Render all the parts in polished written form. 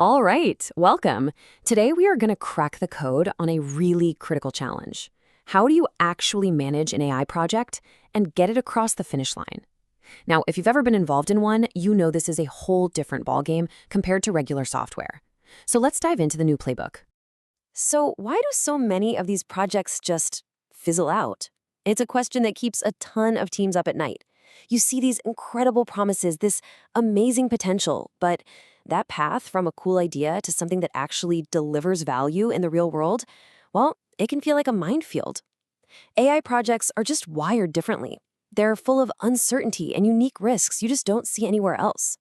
All right, welcome. Today we are going to crack the code on a really critical challenge. How do you actually manage an AI project and get it across the finish line? Now, if you've ever been involved in one, you know this is a whole different ballgame compared to regular software. So let's dive into the new playbook. So why do so many of these projects just fizzle out? It's a question that keeps a ton of teams up at night. You see these incredible promises, this amazing potential, but that path from a cool idea to something that actually delivers value in the real world, well, it can feel like a minefield. AI projects are just wired differently. They're full of uncertainty and unique risks you just don't see anywhere else.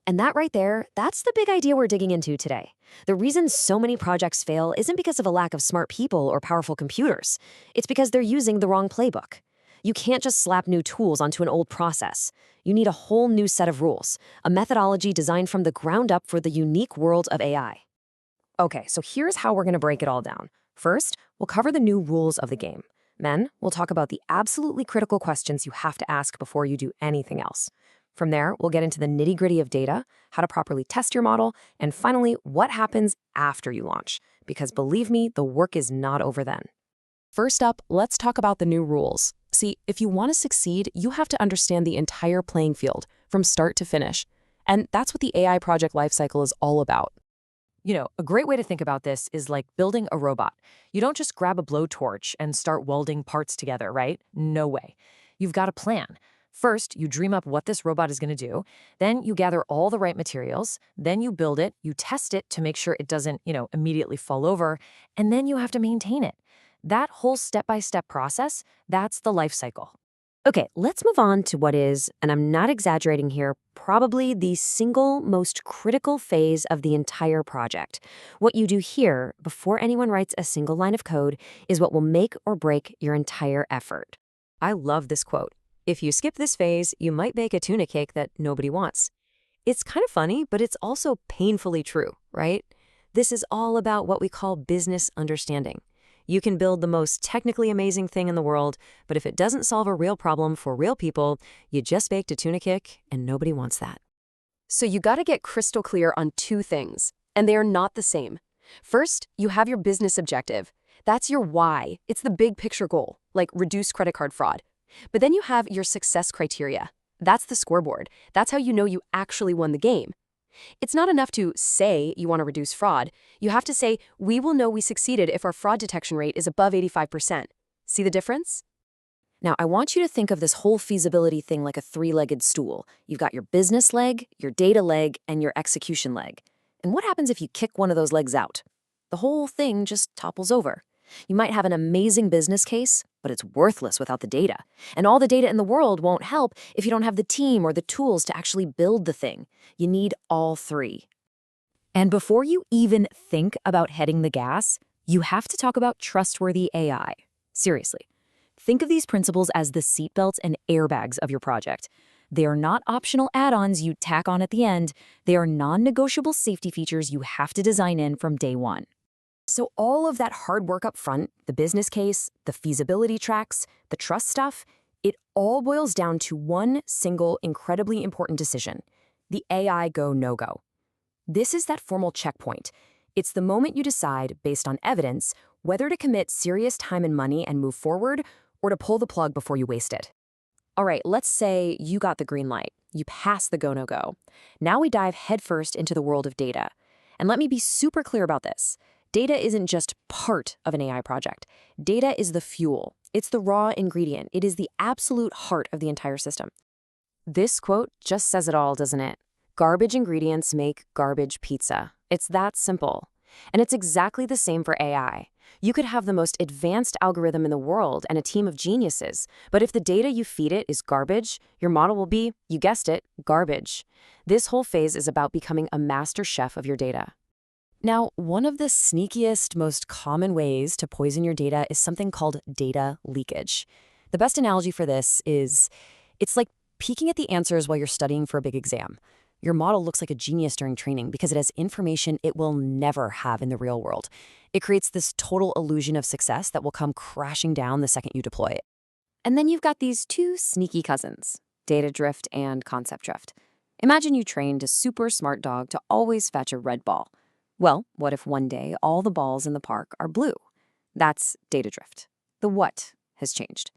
And that right there, that's the big idea we're digging into today. The reason so many projects fail isn't because of a lack of smart people or powerful computers. It's because they're using the wrong playbook. You can't just slap new tools onto an old process. You need a whole new set of rules, a methodology designed from the ground up for the unique world of AI. Okay, so here's how we're going to break it all down. First, we'll cover the new rules of the game. Then, we'll talk about the absolutely critical questions you have to ask before you do anything else. From there, we'll get into the nitty-gritty of data, how to properly test your model, and finally, what happens after you launch. Because believe me, the work is not over then. First up, let's talk about the new rules. See, if you want to succeed, you have to understand the entire playing field, from start to finish. And that's what the AI project lifecycle is all about. A great way to think about this is like building a robot. You don't just grab a blowtorch and start welding parts together, right? No way. You've got a plan. First, you dream up what this robot is going to do. Then you gather all the right materials. Then you build it. You test it to make sure it doesn't, immediately fall over. And then you have to maintain it. That whole step-by-step process, that's the life cycle. Okay, let's move on to what is, and I'm not exaggerating here, probably the single most critical phase of the entire project. What you do here, before anyone writes a single line of code, is what will make or break your entire effort. I love this quote. If you skip this phase, you might bake a tuna cake that nobody wants. It's kind of funny, but it's also painfully true, right? This is all about what we call business understanding. You can build the most technically amazing thing in the world, but if it doesn't solve a real problem for real people, you just baked a tuna cake, and nobody wants that. So you gotta get crystal clear on two things, and they are not the same. First, you have your business objective. That's your why. It's the big picture goal, like reduce credit card fraud. But then you have your success criteria. That's the scoreboard. That's how you know you actually won the game. It's not enough to say you want to reduce fraud. You have to say, we will know we succeeded if our fraud detection rate is above 85%. See the difference? Now, I want you to think of this whole feasibility thing like a three-legged stool. You've got your business leg, your data leg, and your execution leg. And what happens if you kick one of those legs out? The whole thing just topples over. You might have an amazing business case, but it's worthless without the data. And all the data in the world won't help if you don't have the team or the tools to actually build the thing. You need all three. And before you even think about heading the gas, you have to talk about trustworthy AI. Seriously. Think of these principles as the seatbelts and airbags of your project. They are not optional add-ons you tack on at the end. They are non-negotiable safety features you have to design in from day one. So all of that hard work up front, the business case, the feasibility tracks, the trust stuff, it all boils down to one single incredibly important decision: the AI go, no-go. This is that formal checkpoint. It's the moment you decide, based on evidence, whether to commit serious time and money and move forward, or to pull the plug before you waste it. All right, let's say you got the green light. You passed the go, no-go. Now we dive headfirst into the world of data. And let me be super clear about this. Data isn't just part of an AI project. Data is the fuel. It's the raw ingredient. It is the absolute heart of the entire system. This quote just says it all, doesn't it? Garbage ingredients make garbage pizza. It's that simple. And it's exactly the same for AI. You could have the most advanced algorithm in the world and a team of geniuses, but if the data you feed it is garbage, your model will be, you guessed it, garbage. This whole phase is about becoming a master chef of your data. Now, one of the sneakiest, most common ways to poison your data is something called data leakage. The best analogy for this is, it's like peeking at the answers while you're studying for a big exam. Your model looks like a genius during training because it has information it will never have in the real world. It creates this total illusion of success that will come crashing down the second you deploy it. And then you've got these two sneaky cousins, data drift and concept drift. Imagine you trained a super smart dog to always fetch a red ball. Well, what if one day all the balls in the park are blue? That's data drift. The what has changed.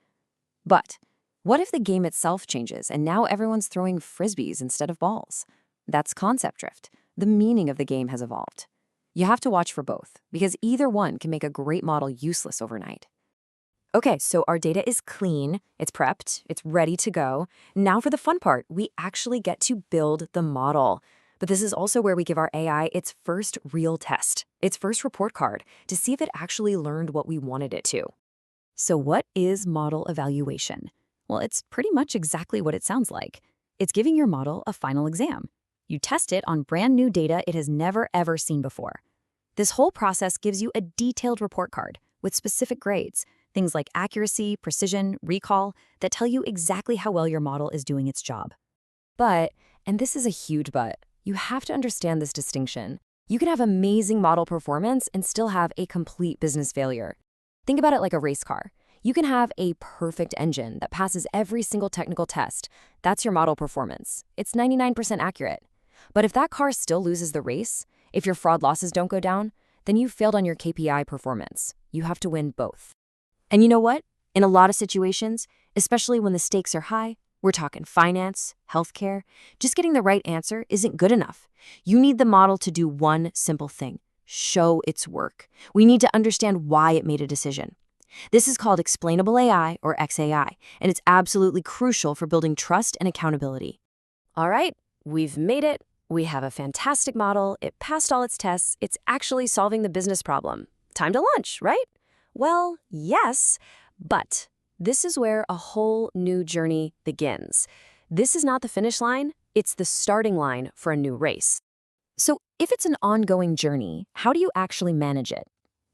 But what if the game itself changes and now everyone's throwing frisbees instead of balls? That's concept drift. The meaning of the game has evolved. You have to watch for both, because either one can make a great model useless overnight. Okay, so our data is clean, it's prepped, it's ready to go. Now for the fun part, we actually get to build the model. But this is also where we give our AI its first real test, its first report card, to see if it actually learned what we wanted it to. So what is model evaluation? Well, it's pretty much exactly what it sounds like. It's giving your model a final exam. You test it on brand new data it has never ever seen before. This whole process gives you a detailed report card with specific grades, things like accuracy, precision, recall, that tell you exactly how well your model is doing its job. But, and this is a huge but, you have to understand this distinction. You can have amazing model performance and still have a complete business failure. Think about it like a race car. You can have a perfect engine that passes every single technical test. That's your model performance. It's 99% accurate. But if that car still loses the race, if your fraud losses don't go down, then you've failed on your KPI performance. You have to win both. And you know what? In a lot of situations, especially when the stakes are high, we're talking finance, healthcare, just getting the right answer isn't good enough. You need the model to do one simple thing: show its work. We need to understand why it made a decision. This is called explainable AI, or XAI, and it's absolutely crucial for building trust and accountability. All right, we've made it. We have a fantastic model. It passed all its tests. It's actually solving the business problem. Time to lunch, right? Well, yes, but this is where a whole new journey begins. This is not the finish line, it's the starting line for a new race. So if it's an ongoing journey, how do you actually manage it?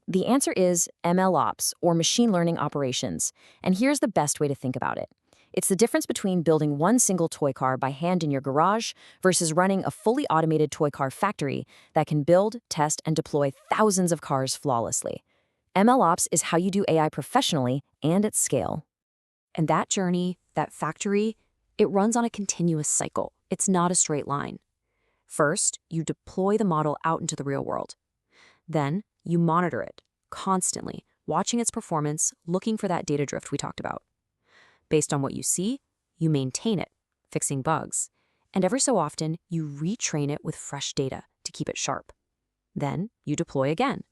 The answer is ML ops, or machine learning operations. And here's the best way to think about it. It's the difference between building one single toy car by hand in your garage versus running a fully automated toy car factory that can build, test, and deploy thousands of cars flawlessly. MLOps is how you do AI professionally and at scale. And that journey, that factory, it runs on a continuous cycle. It's not a straight line. First, you deploy the model out into the real world. Then, you monitor it constantly, watching its performance, looking for that data drift we talked about. Based on what you see, you maintain it, fixing bugs. And every so often, you retrain it with fresh data to keep it sharp. Then, you deploy again.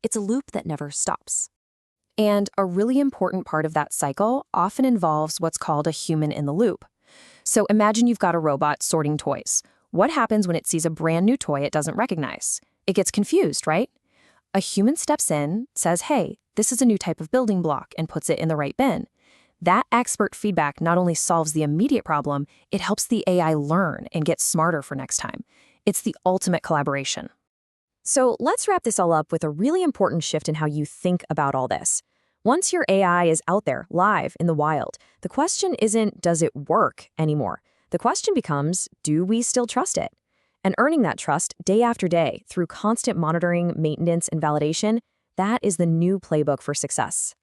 It's a loop that never stops. And a really important part of that cycle often involves what's called a human in the loop. So imagine you've got a robot sorting toys. What happens when it sees a brand new toy it doesn't recognize? It gets confused, right? A human steps in, says, hey, this is a new type of building block, and puts it in the right bin. That expert feedback not only solves the immediate problem, it helps the AI learn and get smarter for next time. It's the ultimate collaboration. So let's wrap this all up with a really important shift in how you think about all this. Once your AI is out there, live, in the wild, the question isn't, does it work anymore? The question becomes, do we still trust it? And earning that trust day after day through constant monitoring, maintenance, and validation, that is the new playbook for success.